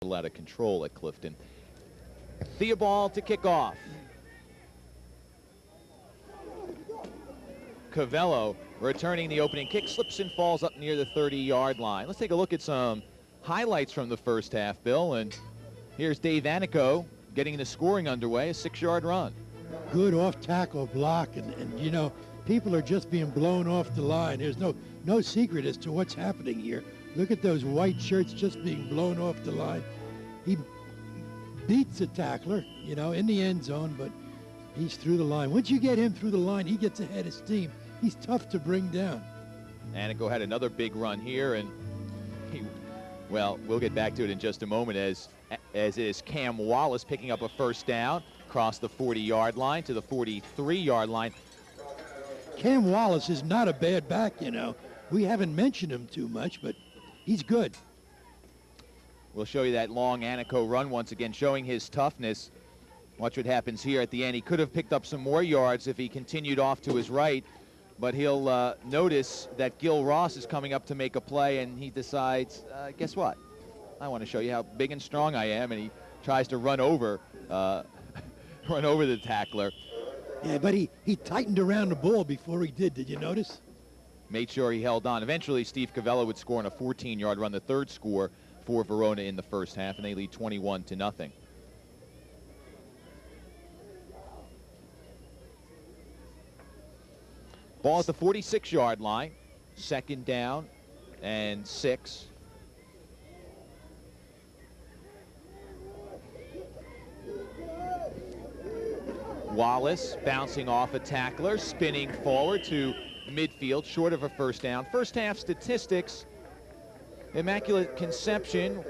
little out of control at Clifton. Theobald to kick off. Cavello returning the opening kick, slips and falls up near the 30-yard line. Let's take a look at some highlights from the first half, Bill. And here's Dave Anico getting the scoring underway, a 6-yard run. Good off-tackle block, and you know, people are just being blown off the line. There's no secret as to what's happening here. Look at those white shirts just being blown off the line. He beats the tackler, you know, in the end zone, but he's through the line. Once you get him through the line, he gets ahead of steam. He's tough to bring down. Anico had another big run here, and well, we'll get back to it in just a moment as it is Cam Wallace picking up a first down across the 40-yard line to the 43-yard line. Cam Wallace is not a bad back, you know. We haven't mentioned him too much, but he's good. We'll show you that long Anico run once again, showing his toughness. Watch what happens here at the end. He could have picked up some more yards if he continued off to his right, but he'll notice that Gil Ross is coming up to make a play, and he decides, guess what? I want to show you how big and strong I am, and he tries to run over the tackler. Yeah, but he tightened around the ball before he did. Did you notice? Made sure he held on. Eventually, Steve Cavello would score on a 14-yard run, the third score for Verona in the first half, and they lead 21-0. Ball at the 46-yard line, second down and 6. Wallace bouncing off a tackler, spinning forward to midfield, short of a first down. First half statistics, Immaculate Conception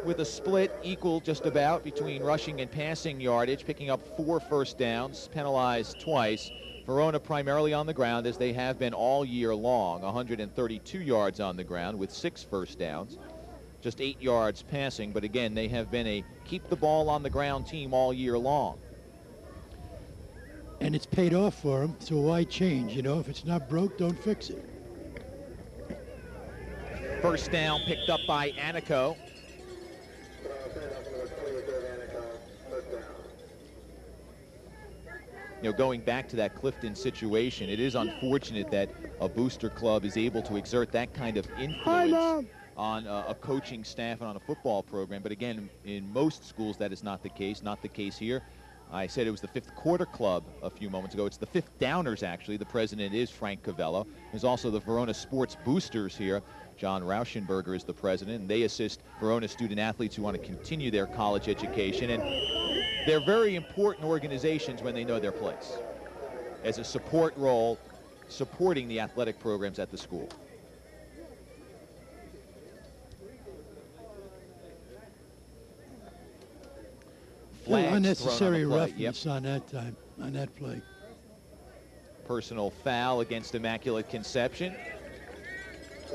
with a split equal just about between rushing and passing yardage, picking up 4 first downs, penalized twice. Verona primarily on the ground, as they have been all year long, 132 yards on the ground with 6 first downs, just 8 yards passing. But again, they have been a keep the ball on the ground team all year long. And it's paid off for them, so why change? You know, if it's not broke, don't fix it. First down picked up by Anico. You know, going back to that Clifton situation, it is unfortunate that a booster club is able to exert that kind of influence on a coaching staff and on a football program. But again, in most schools, that is not the case. Not the case here. I said it was the 5th quarter club a few moments ago. It's the 5th downers, actually. The president is Frank Cavello. There's also the Verona Sports Boosters here. John Rauschenberger is the president, and they assist Verona student athletes who want to continue their college education. And they're very important organizations when they know their place as a support role, supporting the athletic programs at the school. Unnecessary roughness on that time, on that play. Personal foul against Immaculate Conception,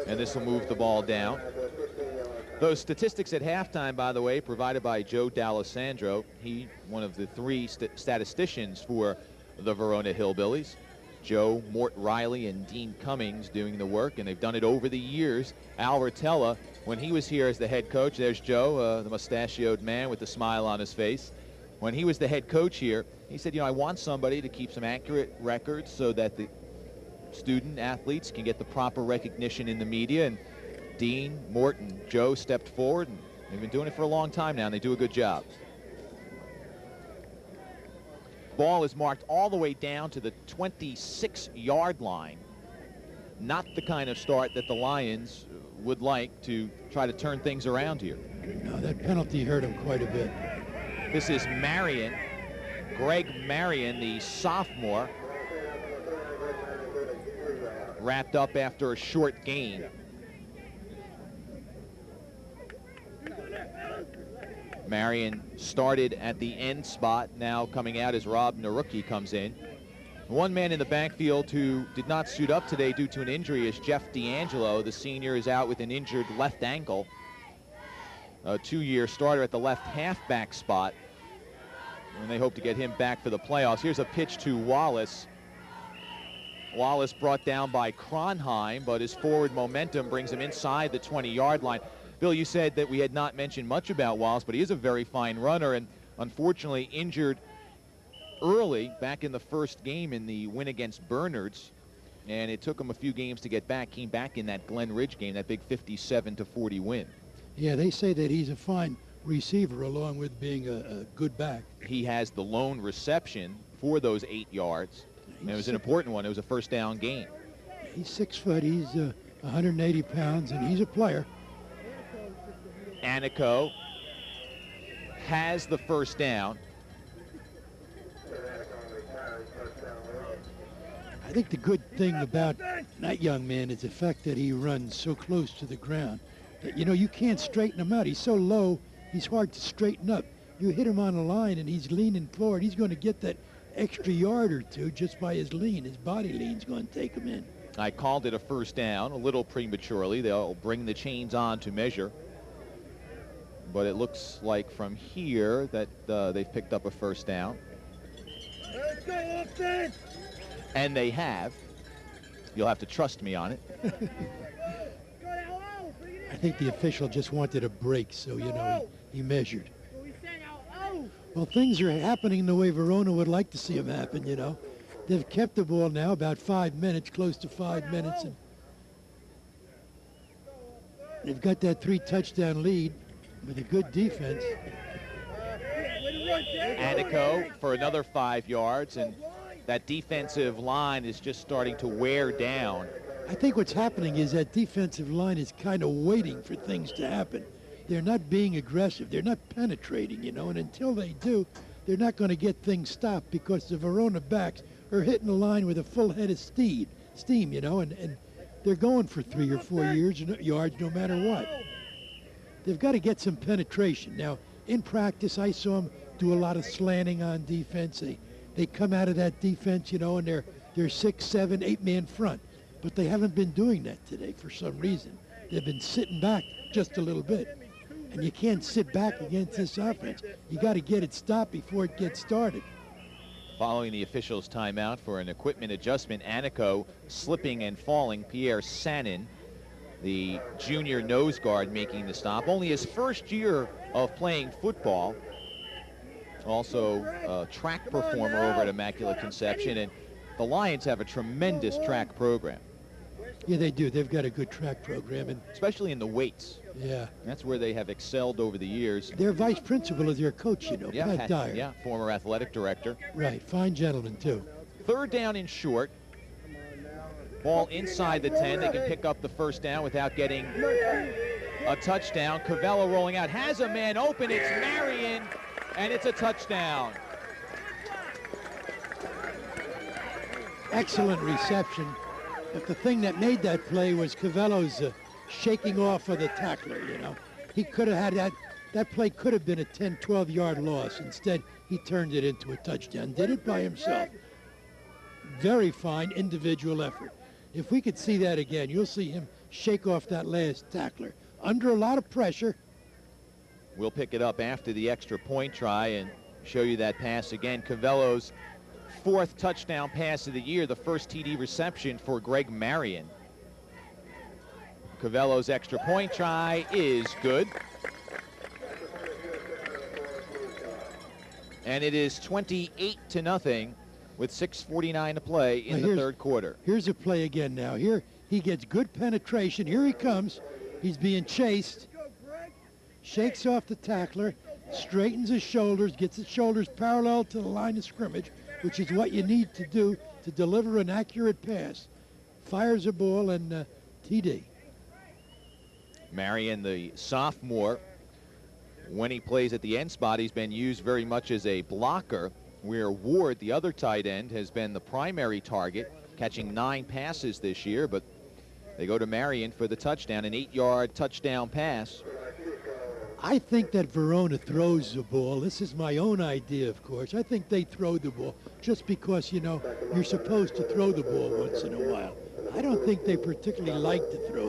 and this will move the ball down. Those statistics at halftime, by the way, provided by Joe D'Alessandro. He, one of the 3 statisticians for the Verona Hillbillies. Joe, Mort Riley, and Dean Cummings doing the work, and they've done it over the years. Al Rotella, when he was here as the head coach, there's Joe, the mustachioed man with the smile on his face. When he was the head coach here, he said, you know, I want somebody to keep some accurate records so that the student athletes can get the proper recognition in the media. And Dean, Mort, and Joe stepped forward, and they've been doing it for a long time now, and they do a good job. Ball is marked all the way down to the 26-yard line. Not the kind of start that the Lions would like to try to turn things around here. No, that penalty hurt him quite a bit. This is Marion, Greg Marion, the sophomore, wrapped up after a short gain. Marion started at the end spot, now coming out as Rob Naruki comes in. One man in the backfield who did not suit up today due to an injury is Jeff D'Angelo. The senior is out with an injured left ankle. A 2-year starter at the left halfback spot. And they hope to get him back for the playoffs. Here's a pitch to Wallace. Wallace brought down by Kronheim, but his forward momentum brings him inside the 20-yard line. Bill, you said that we had not mentioned much about Wallace, but he is a very fine runner, and unfortunately injured early back in the first game in the win against Bernards, and it took him a few games to get back. Came back in that Glen Ridge game, that big 57-40 win. Yeah, they say that he's a fine receiver along with being a good back. He has the lone reception for those 8 yards, and it was an important one. It was a first down gain. He's 6 foot, he's 180 pounds, and he's a player. Anico has the first down. I think the good thing about that young man is the fact that he runs so close to the ground that, you know, you can't straighten him out. He's so low, he's hard to straighten up. You hit him on a line and he's leaning forward. He's going to get that extra yard or two just by his lean. His body lean's going to take him in. I called it a first down a little prematurely. They'll bring the chains on to measure. But it looks like from here that they've picked up a first down. Let's go, offense! And they have. You'll have to trust me on it. I think the official just wanted a break, so, you know, he measured. Well, things are happening the way Verona would like to see them happen, you know. They've kept the ball now about 5 minutes, close to 5 minutes, and they've got that 3-touchdown lead with a good defense. Anico for another 5 yards, and that defensive line is just starting to wear down. I think what's happening is that defensive line is kind of waiting for things to happen. They're not being aggressive. They're not penetrating, you know, and until they do, they're not going to get things stopped because the Verona backs are hitting the line with a full head of steam, you know, and they're going for 3 or 4 yards no matter what. They've got to get some penetration. Now, in practice, I saw them do a lot of slanting on defense. They come out of that defense, you know, and they're 6, 7, 8-man front. But they haven't been doing that today for some reason. They've been sitting back just a little bit. And you can't sit back against this offense. You got to get it stopped before it gets started. Following the official's timeout for an equipment adjustment, Anico slipping and falling. Pierre Sanin, the junior nose guard, making the stop. Only his first year of playing football. Also a track performer over at Immaculate Conception. And the Lions have a tremendous track program. Yeah, they do. They've got a good track program, and especially in the weights. Yeah. That's where they have excelled over the years. Their vice principal is their coach, you know, yeah, Pat Dyer. Yeah, former athletic director. Right, fine gentleman, too. Third down and short. Ball inside the 10. They can pick up the first down without getting a touchdown. Cavello rolling out. Has a man open. It's Marion, and it's a touchdown. Excellent reception. But the thing that made that play was Cavello's shaking off of the tackler, you know. He could have had that play could have been a 10, 12-yard loss. Instead, he turned it into a touchdown. Did it by himself. Very fine individual effort. If we could see that again, you'll see him shake off that last tackler. Under a lot of pressure. We'll pick it up after the extra point try and show you that pass again. Cavello's 4th touchdown pass of the year, the first TD reception for Greg Marion. Cavello's extra point try is good. And it is 28-0 with 6:49 to play in the third quarter. Here's a play again now. Here he gets good penetration. Here he comes. He's being chased. Shakes off the tackler, straightens his shoulders, gets his shoulders parallel to the line of scrimmage, which is what you need to do to deliver an accurate pass. Fires a ball and TD. Marion, the sophomore, when he plays at the end spot, he's been used very much as a blocker, where Ward, the other tight end, has been the primary target, catching 9 passes this year, but they go to Marion for the touchdown, an 8-yard touchdown pass. I think that Verona throws the ball. This is my own idea, of course. I think they throw the ball just because, you know, you're supposed to throw the ball once in a while. I don't think they particularly like to throw